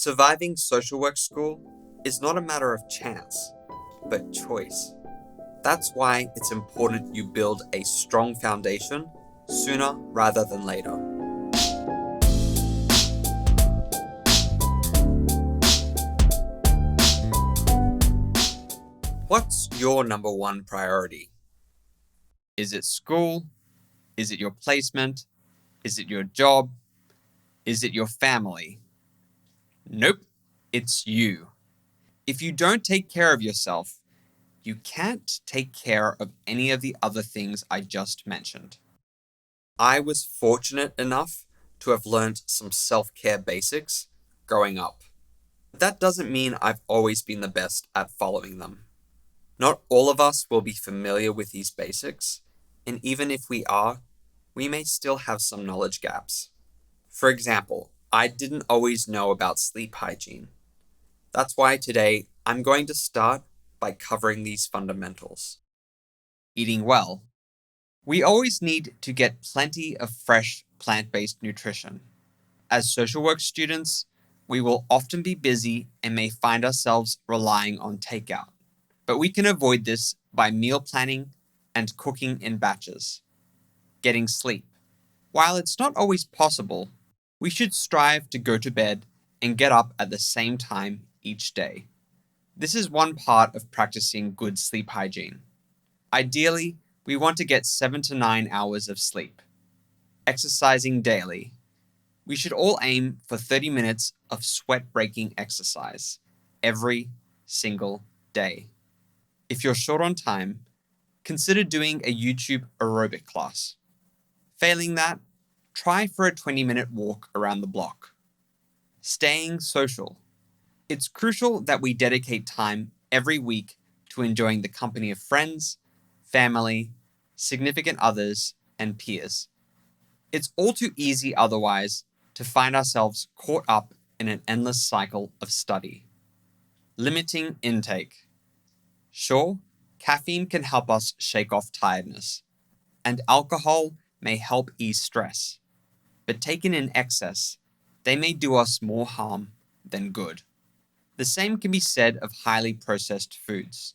Surviving social work school is not a matter of chance, but choice. That's why it's important you build a strong foundation sooner rather than later. What's your number one priority? Is it school? Is it your placement? Is it your job? Is it your family? Nope, it's you. If you don't take care of yourself, you can't take care of any of the other things I just mentioned. I was fortunate enough to have learned some self-care basics growing up. But that doesn't mean I've always been the best at following them. Not all of us will be familiar with these basics, and even if we are, we may still have some knowledge gaps. For example, I didn't always know about sleep hygiene. That's why today I'm going to start by covering these fundamentals. Eating well. We always need to get plenty of fresh plant-based nutrition. As social work students, we will often be busy and may find ourselves relying on takeout. But we can avoid this by meal planning and cooking in batches. Getting sleep. While it's not always possible, we should strive to go to bed and get up at the same time each day. This is one part of practicing good sleep hygiene. Ideally, we want to get 7 to 9 hours of sleep. Exercising daily. We should all aim for 30 minutes of sweat-breaking exercise every single day. If you're short on time, consider doing a YouTube aerobic class. Failing that, try for a 20-minute walk around the block. Staying social. It's crucial that we dedicate time every week to enjoying the company of friends, family, significant others, and peers. It's all too easy otherwise to find ourselves caught up in an endless cycle of study. Limiting intake. Sure, caffeine can help us shake off tiredness, and alcohol may help ease stress. But taken in excess, they may do us more harm than good. The same can be said of highly processed foods.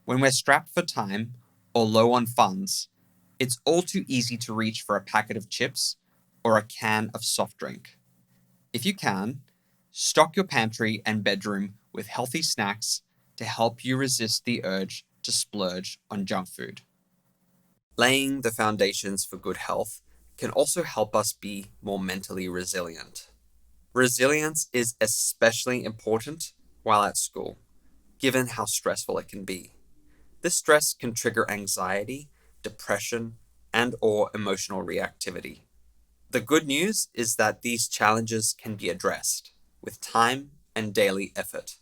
When we're strapped for time or low on funds, it's all too easy to reach for a packet of chips or a can of soft drink. If you can, stock your pantry and bedroom with healthy snacks to help you resist the urge to splurge on junk food. Laying the foundations for good health can also help us be more mentally resilient. Resilience is especially important while at school, given how stressful it can be. This stress can trigger anxiety, depression, and/or emotional reactivity. The good news is that these challenges can be addressed with time and daily effort.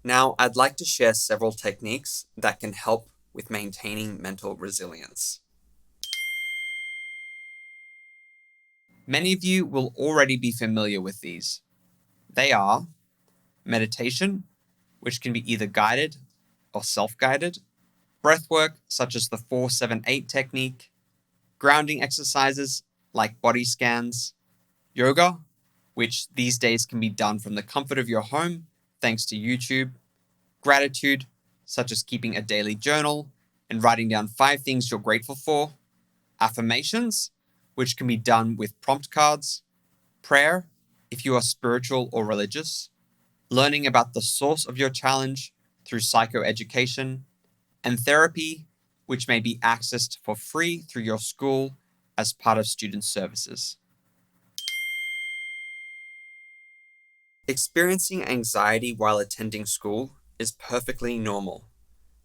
Now, I'd like to share several techniques that can help with maintaining mental resilience. Many of you will already be familiar with these. They are meditation, which can be either guided or self-guided, breathwork such as the 4-7-8 technique, grounding exercises like body scans, yoga, which these days can be done from the comfort of your home thanks to YouTube, gratitude, such as keeping a daily journal and writing down 5 things you're grateful for, affirmations, which can be done with prompt cards, prayer, if you are spiritual or religious, learning about the source of your challenge through psychoeducation, and therapy, which may be accessed for free through your school as part of student services. Experiencing anxiety while attending school is perfectly normal.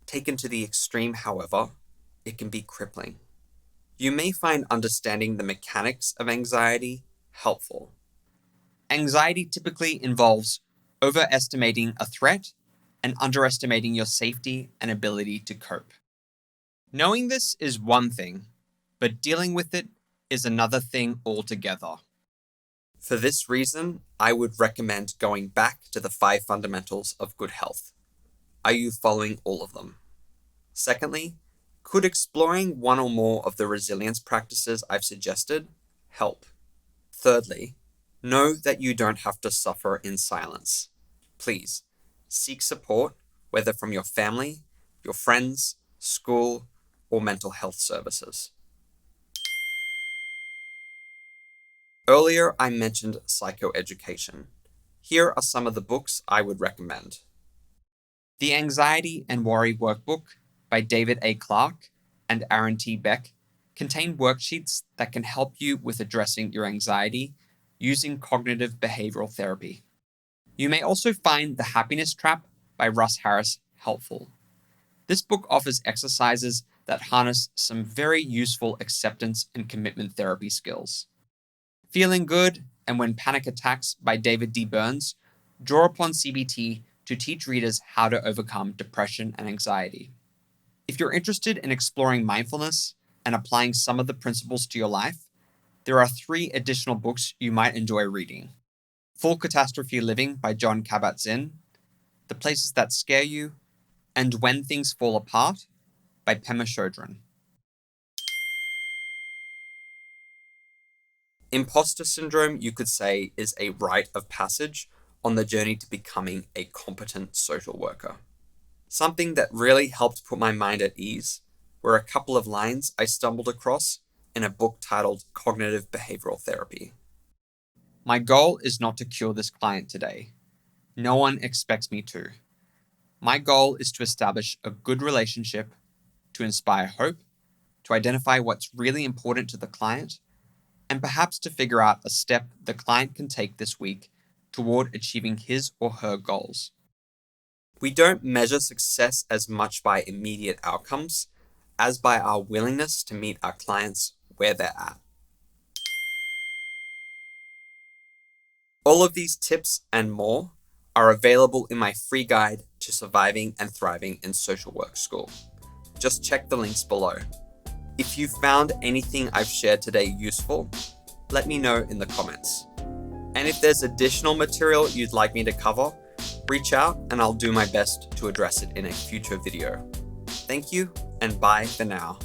Taken to the extreme, however, it can be crippling. You may find understanding the mechanics of anxiety helpful. Anxiety typically involves overestimating a threat and underestimating your safety and ability to cope. Knowing this is one thing, but dealing with it is another thing altogether. For this reason, I would recommend going back to the 5 fundamentals of good health. Are you following all of them? Secondly, could exploring one or more of the resilience practices I've suggested help? Thirdly, Know that you don't have to suffer in silence. Please, seek support, whether from your family, your friends, school, or mental health services. Earlier, I mentioned psychoeducation. Here are some of the books I would recommend. The Anxiety and Worry Workbook by David A. Clark and Aaron T. Beck contain worksheets that can help you with addressing your anxiety using cognitive behavioral therapy. You may also find The Happiness Trap by Russ Harris helpful. This book offers exercises that harness some very useful acceptance and commitment therapy skills. Feeling Good and When Panic Attacks by David D. Burns draw upon CBT to teach readers how to overcome depression and anxiety. If you're interested in exploring mindfulness and applying some of the principles to your life, there are 3 additional books you might enjoy reading. Full Catastrophe Living by John Kabat-Zinn, The Places That Scare You, and When Things Fall Apart by Pema Chodron. Imposter syndrome, you could say, is a rite of passage on the journey to becoming a competent social worker. Something that really helped put my mind at ease were a couple of lines I stumbled across in a book titled Cognitive Behavioral Therapy. My goal is not to cure this client today. No one expects me to. My goal is to establish a good relationship, to inspire hope, to identify what's really important to the client, and perhaps to figure out a step the client can take this week toward achieving his or her goals. We don't measure success as much by immediate outcomes as by our willingness to meet our clients where they're at. All of these tips and more are available in my free guide to surviving and thriving in social work school. Just check the links below. If you found anything I've shared today useful, let me know in the comments. And if there's additional material you'd like me to cover, reach out and I'll do my best to address it in a future video. Thank you, and bye for now.